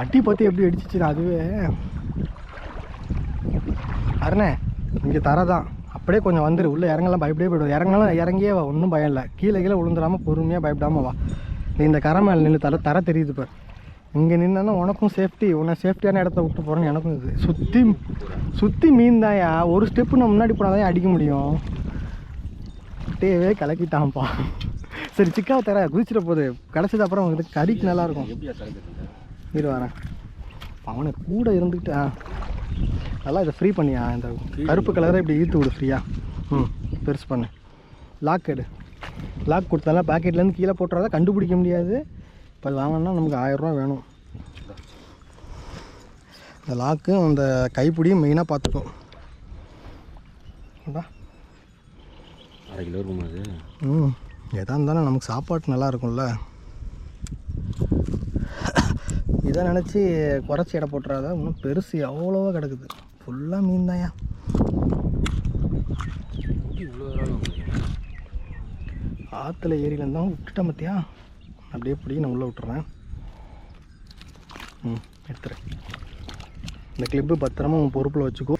அடி பார்த்து எப்படி அடிச்சிச்சு அதுவே. அருணே இங்கே தரதான் அப்படியே கொஞ்சம் வந்துரு, உள்ளே இறங்கலாம் பயப்படியே போய்டும். இறங்கலாம் இறங்கியே வா, ஒன்றும் பயம் இல்லை. கீழே விழுந்துடாமல் பொறுமையாக பயப்படாமல் வா. நீ இந்த கரை மேலே நின்று தர தெரியுது பார். இங்கே நின்னா உனக்கும் சேஃப்டி, உன்னை சேஃப்டியான இடத்த விட்டு போகிறேன்னு எனக்கும் இது. சுற்றி மீன் தாயா, ஒரு ஸ்டெப்பு நான் முன்னாடி போனால் தான் அடிக்க முடியும். டேவே கலக்கிட்டான்ப்பா. சரி சிக்காவை தர குதிச்சிட போகுது, கிடச்சது அப்புறம் உங்களுக்கு கறிக்கு நல்லாயிருக்கும். இரு வரேன், அவனை கூட இருந்துக்கிட்டு நல்லா இதை ஃப்ரீ பண்ணியா. இந்த கருப்பு கலரை இப்படி இழுத்து விடு ஃப்ரீயாக. பெருசு பண்ணு. லாக் எடு, லாக் கொடுத்தாலும் பேக்கெட்லேருந்து கீழே போட்டுறதா கண்டுபிடிக்க முடியாது. இப்போ வாங்கினா நமக்கு 1000 ரூபா வேணும். இந்த லாக்கு அந்த கைப்பிடியும் மெயினாக பார்த்துக்கும். அரை கிலோ இருக்குமா அது? எதாக இருந்தாலும் நமக்கு சாப்பாட்டு நல்லா இருக்கும்ல. இதை நினச்சி குறைச்சி எடை போட்டுறாத. இன்னும் பெருசு எவ்வளோவா கிடக்குது, ஃபுல்லாக மீன் தான்யா. ஆற்றுல ஏரியில இருந்தால் விட்டுட்டேன் பார்த்தியா, அப்படியே பிடி நான் உள்ளே விட்டுறேன். எடுத்துறேன். இந்த கிளிப்பு பத்திரமா உன் பொறுப்பில் வச்சுக்கோ.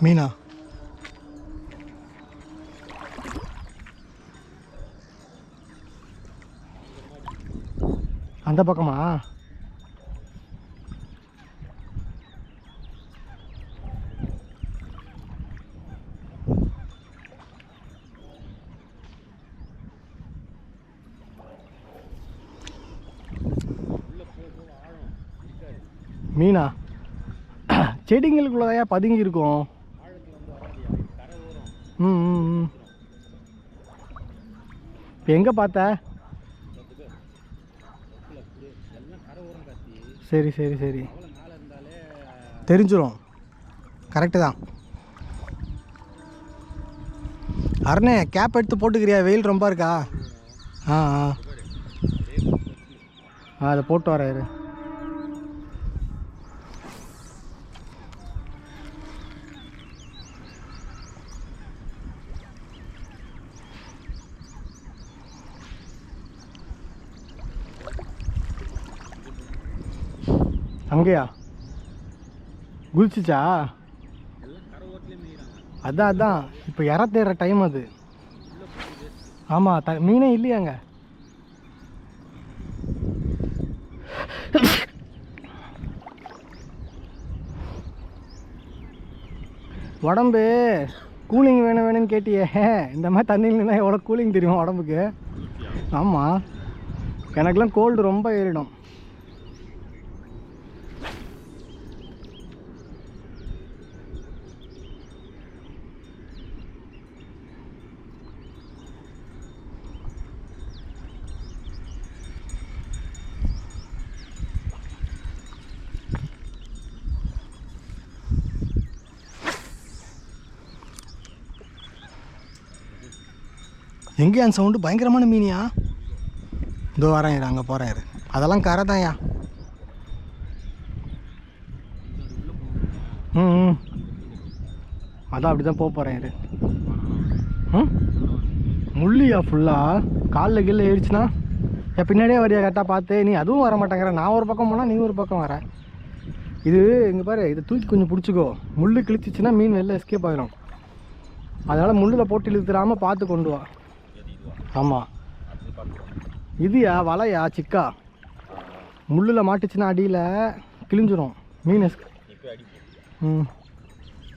மீனா அந்த பக்கமா? மீனா செடிங்களுக்குள்ளதையா பதுங்கி இருக்கும். இப்போ எங்கே பார்த்த? சரி சரி சரி, தெரிஞ்சிடும். கரெக்டு தான். அருணே கேப் எடுத்து போட்டுக்கிறியா? வெயில் ரொம்ப இருக்கா? அதை போட்டு வராரு. அங்கேயா குளிச்சிச்சா? அதான் அதான் இப்போ இற தேடுற டைம் அது. ஆமாம், மீனே இல்லையாங்க. உடம்பு கூலிங் வேணும்னு கேட்டியே, இந்த மாதிரி தண்ணியில் இருந்தால் எவ்வளோ கூலிங் தெரியுமா உடம்புக்கு? ஆமாம், எனக்குலாம் கோல்டு ரொம்ப ஏறிடும். எங்கேயா அந்த சவுண்டு? பயங்கரமான மீனியா? இதோ வரேன் இரு, அங்கே போகிறேன் இரு. அதெல்லாம் கரை தான்யா. ம் அதான் அப்படி தான் போகிறேன் இரு. முள்ளியா ஃபுல்லாக? காலில் கீழே ஏறிச்சுன்னா என் பின்னாடியே வரியா கரெக்டாக பார்த்து? நீ அதுவும் வர மாட்டேங்கிற. நான் ஒரு பக்கம் போனால் நீ ஒரு பக்கம் வர. இது இங்கே பாரு, இதை தூக்கி கொஞ்சம் பிடிச்சிக்கோ. முள் கிழிச்சிச்சின்னா மீன் வெளில எஸ்கேப் ஆகிடும். அதனால் முள்ளில் போட்டு இழுத்துடாமல் பார்த்து கொண்டு வா. ஆமாம், இதுயா வலையா சிக்கா. முள்ளில் மாட்டுச்சுன்னா அடியில் கிழிஞ்சிரும் மீன்.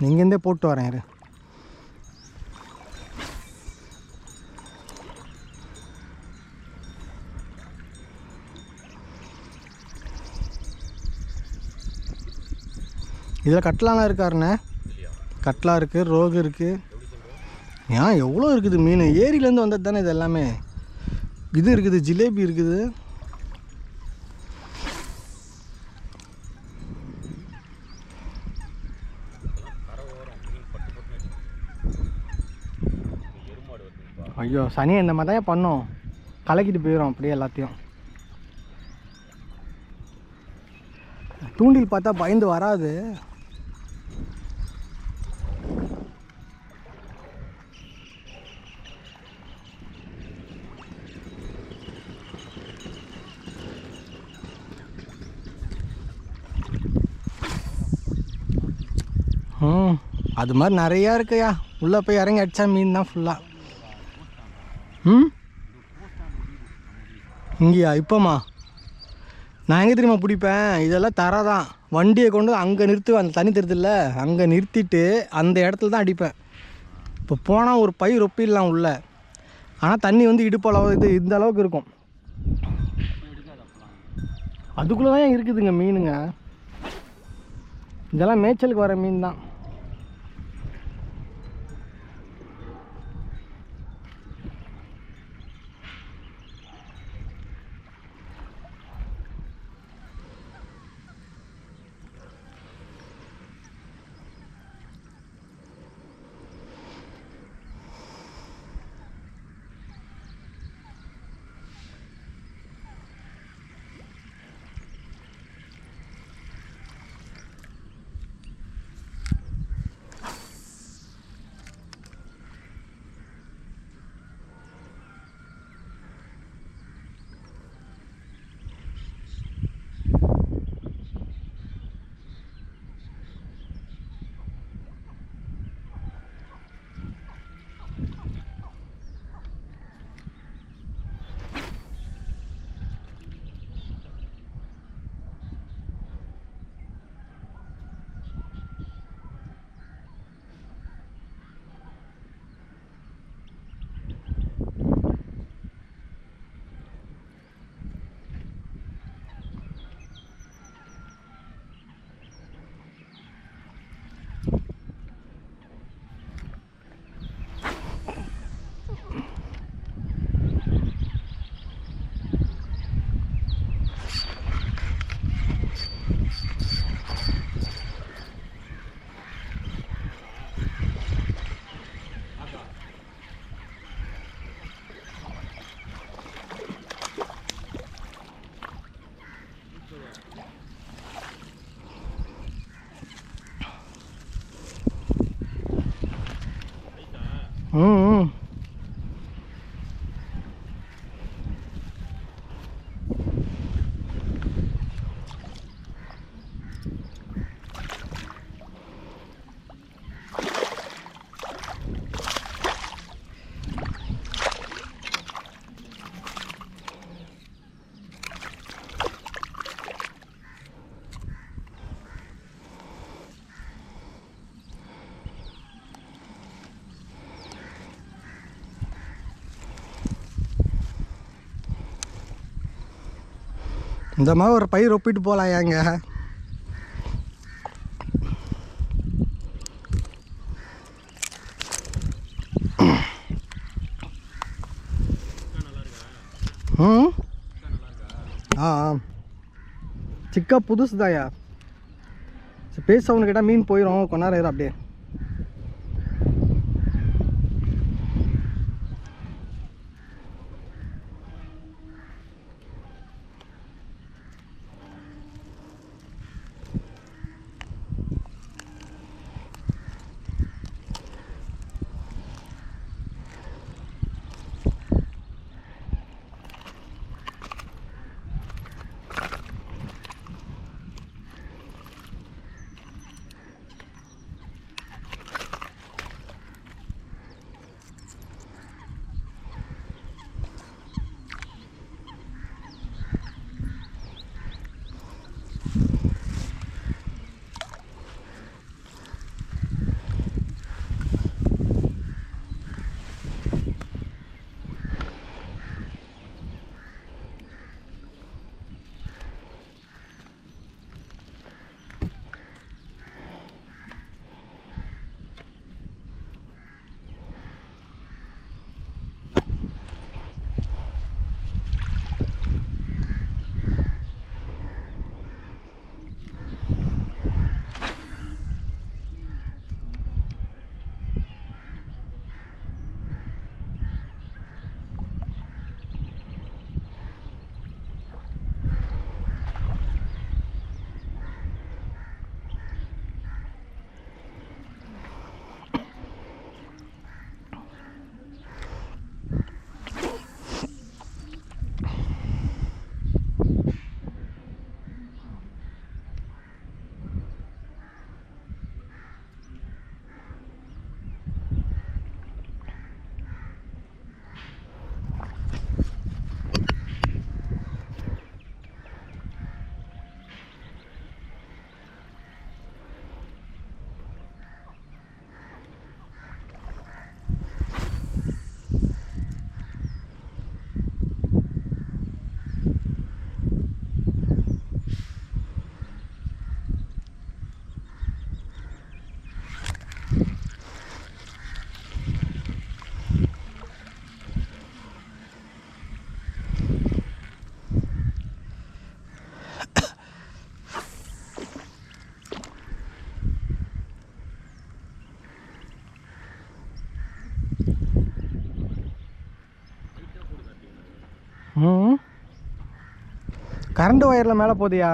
இங்கேருந்தே போட்டு வரேன் இரு. இதில் கட்லாலாம் இருக்காருண்ணே. கட்லா இருக்குது, ரோகு இருக்குது. ஏன் எவ்வளோ இருக்குது மீன்? ஏரியிலேருந்து வந்தது தானே இது எல்லாமே. இது இருக்குது, ஜிலேபி இருக்குது. ஐயோ சனியை இந்த மாதிரி தான் பண்ணோம், கலக்கிட்டு போயிடும் அப்படியே எல்லாத்தையும். தூண்டில் பார்த்தா பயந்து வராது. அது மாதிரி நிறையா இருக்குயா. உள்ளே போய் இறங்கி அடித்தா மீன் தான் ஃபுல்லாக. இங்கேயா? இப்போம்மா நான் எங்கே தெரியுமா பிடிப்பேன்? இதெல்லாம் தர தான். வண்டியை கொண்டு அங்கே நிறுத்துவேன், அந்த தண்ணி தெரியுதுல்ல, அங்கே நிறுத்திட்டு அந்த இடத்துல தான் அடிப்பேன். இப்போ போனால் ஒரு பை ரொப்பிடலாம் உள்ள. ஆனால் தண்ணி வந்து இடுப்பளவு இது இந்த அளவுக்கு இருக்கும். அதுக்குள்ளே தான் இருக்குதுங்க மீனுங்க. இதெல்லாம் மேய்ச்சலுக்கு வர மீன் தான். இந்த மாதிரி ஒரு பயிர் ஒப்பிட்டு போகலாம் ஏங்க. சிக்கா புதுசு தாயா. பேச சவுண்ட் கேட்டால் மீன் போயிடும், கொஞ்ச நேரம் அப்படியே. ம் கரண்ட் ஒயரில் மேலே போதியா?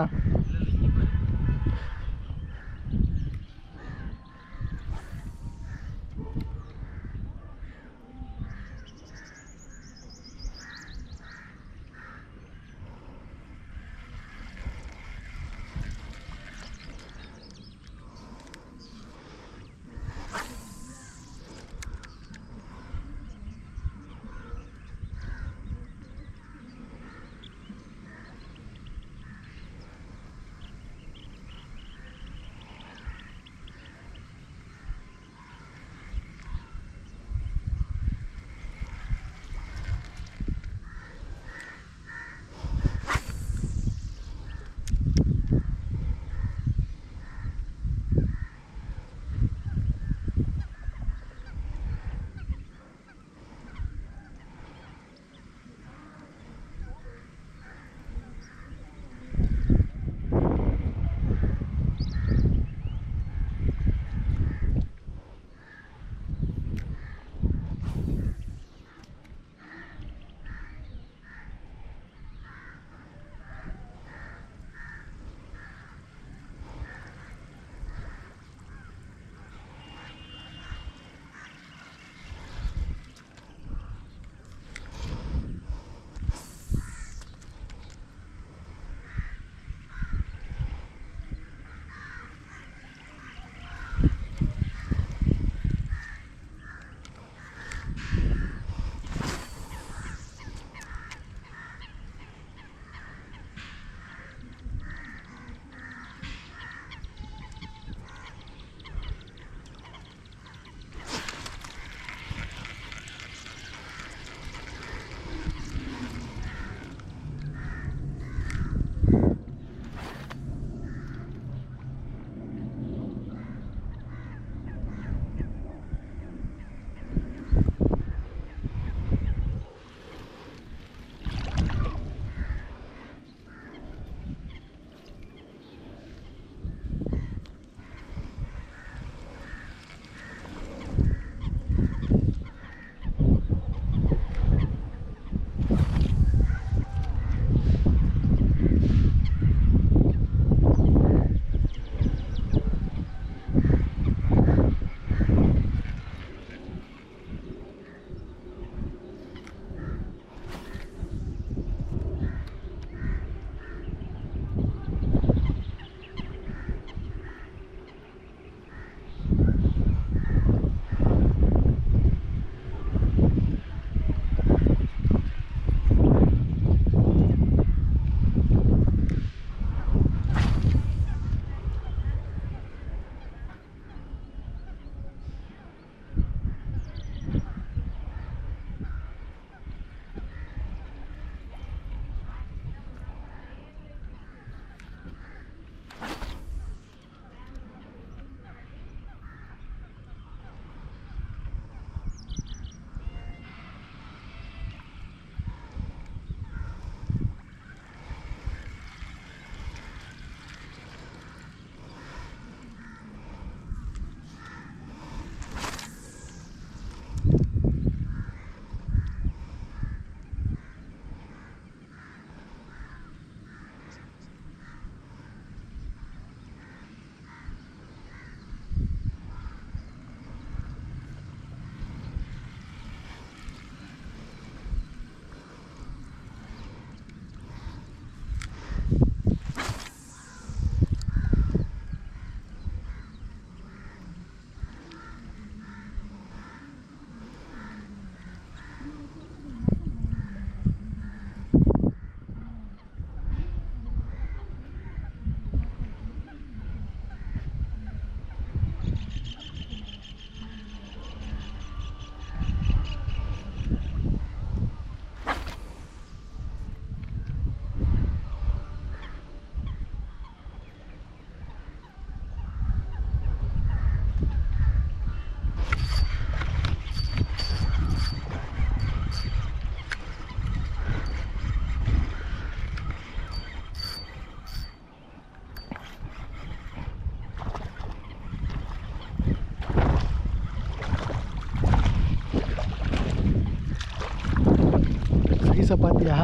பார்த்தியா?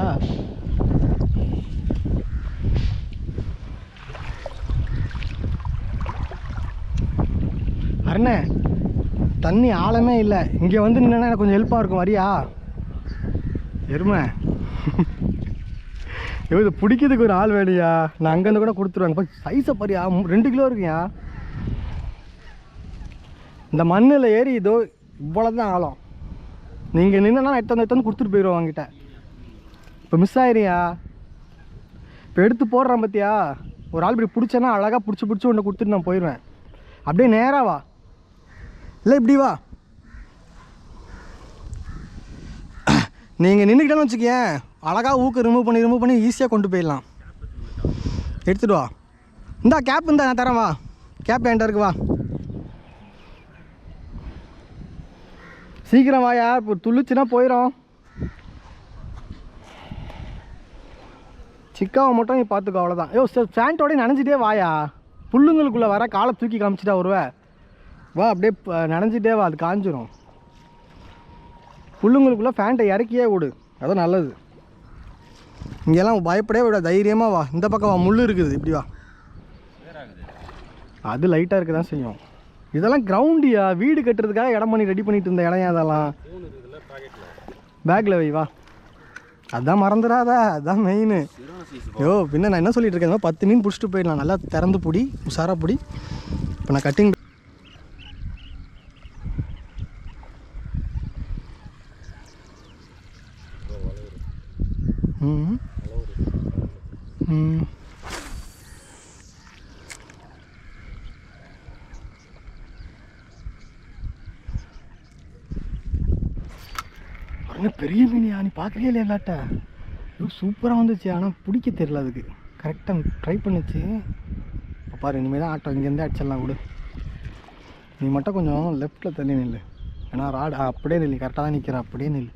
அண்ணே தண்ணி ஆழமே இல்லை. இங்கே வந்து நின்னா எனக்கு கொஞ்சம் ஹெல்ப்பாக இருக்கும். வரியா? எருமை இது பிடிக்கிறதுக்கு ஒரு ஆள் வேணுயா. நான் அங்கேருந்து கூட கொடுத்துருவாங்க. இப்போ சைஸை பாரியா, 2 கிலோ இருக்குயா. இந்த மண்ணில் ஏறி இதோ இவ்வளோ தான் ஆழம். நீங்கள் நின்னா எத்தனை கொடுத்துட்டு போயிடுவோம் வாங்கிட்ட. இப்போ மிஸ் ஆயிரியா. இப்போ எடுத்து போடுறேன் பார்த்தியா, ஒரு ஆள் இப்படி பிடிச்சேன்னா அழகாக பிடிச்சி ஒன்று கொடுத்துட்டு நான் போயிடுவேன். அப்படியே நேராக வா, இல்லை இப்படி வா. நீங்கள் நின்றுக்கிட்டேன்னு வச்சுக்கேன், அழகாக ஊக்கு ரிமூவ் பண்ணி ஈஸியாக கொண்டு போயிடலாம். எடுத்துகிட்டு வா. இந்தா கேப் இருந்தா நான் தரேன். வா, கேப் என்கிட்ட இருக்கு. வா சீக்கிரம் வாயா, இப்போ துளிச்சுன்னா போயிடும். சிக்காவை மட்டும் நீ பார்த்துக்கோ, அவ்வளோதான். ஐயோ ஃபேண்ட்டோடய நனைஞ்சிட்டே வாயா. புல்லுங்களுக்குள்ளே வர காலை தூக்கி காமிச்சிட்டா வருவேன். வா அப்படியே நனைஞ்சிட்டே வா, அது காஞ்சிரும். புல்லுங்களுக்குள்ளே ஃபேண்ட்டை இறக்கியே விடு, அதான் நல்லது. இங்கெல்லாம் பயப்படவே விட, தைரியமாக வா. இந்த பக்கம் வா, முள் இருக்குது, இப்படி வா. அது லைட்டாக இருக்க தான் செய்யும். இதெல்லாம் கிரவுண்டியா, வீடு கட்டுறதுக்காக இடம் பண்ணி ரெடி பண்ணிட்டு இருந்த இடம். அதெல்லாம் பேக்கில் வை. வா, அதான் மறந்துடாதா, அதுதான் மெயின். ஐயோ பின்ன நான் என்ன சொல்லிட்டு இருக்கேன், 10 மீன் பிடிச்சிட்டு போயிடலாம். நல்லா திறந்து பிடி, உஷாராக பிடி. இப்போ நான் கட்டிங் பெரிய மீனியா, நீ பார்க்குறியா இல்லையா? இல்லாட்ட சூப்பராக வந்துச்சு, ஆனால் பிடிக்க தெரியல. அதுக்கு கரெக்டாக ட்ரை பண்ணிச்சு. இப்போ பாரு, இனிமேல் தான் ஆட்டோ இங்கேருந்தே அடிச்சிடலாம். விடு, நீ மட்டும் கொஞ்சம் லெஃப்ட்டில் தள்ளி நில்லு. ஏன்னா ராடு அப்படியே நில்லு, கரெக்டாக தான் நிற்கிற, அப்படியே நில்லு.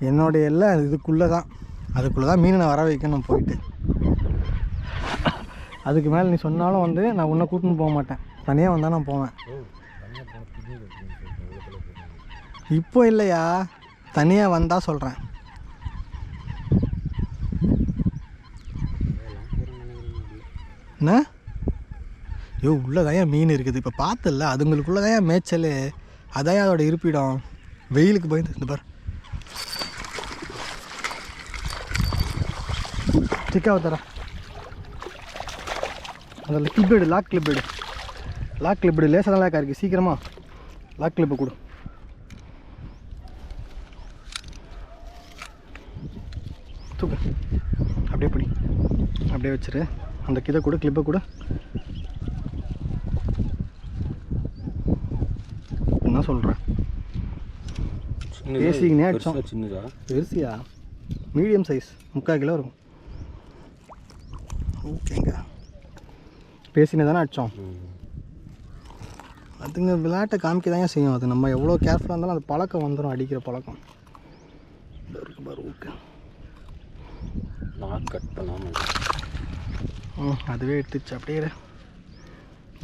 என்னுடைய எல்லாம் இதுக்குள்ளே தான், அதுக்குள்ளே தான் மீனை நான் வர வைக்கணும் போயிட்டு. அதுக்கு மேலே நீ சொன்னாலும் வந்து நான் உன்னை கூட்டின்னு போக மாட்டேன். தனியாக வந்தால் நான் போவேன். இப்போ இல்லையா, தனியாக வந்தால் சொல்கிறேன். என்ன ஐயோ உள்ளதான் ஏன் மீன் இருக்குது இப்போ பார்த்தல அதுங்களுக்குள்ளதான் ஏன் மேய்ச்சல், அதான் அதோட இருப்பிடம். வெயிலுக்கு பயந்து இந்த பாரு சிக்காவை தர அதில் கிளிப்பேடு, லாக் கிளிப்பேடு லேசாக தான் லாக்காக இருக்குது. சீக்கிரமாக லாக் கிளிப்பை கொடு. தூக்கு அப்படியே பிடி, அப்படியே வச்சிரு. அந்த இதை கூட கிளிப்பை கூட என்ன சொல்கிறேன் பேசிக்கினே அடித்தோம். சின்னதா பெருசியா? மீடியம் சைஸ் 3/4 கிலோ இருக்கும். ஓகேங்க, பேசினே தானே அடித்தோம். அதுங்க விளையாட்டை காமிக்க தாங்க செய்யும். அது நம்ம எவ்வளோ கேர்ஃபுல்லாக இருந்தாலும் அது பழக்கம் வந்துடும், அடிக்கிற பழக்கம் இருக்கு பாரு. ஓகே நான் கட் பண்ணாமல் அதுவே எடுத்துச்சு. அப்படியே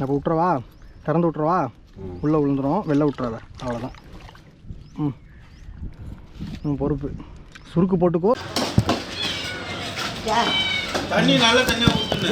அப்போ விட்றவா, திறந்து விட்றவா, உள்ளே விழுந்துடும், வெளில விட்றாத, அவ்வளோதான். பொறுப்பு. சுருக்கு போட்டுக்கோ. தண்ணி நல்ல தண்ணியாக ஊற்றுங்க.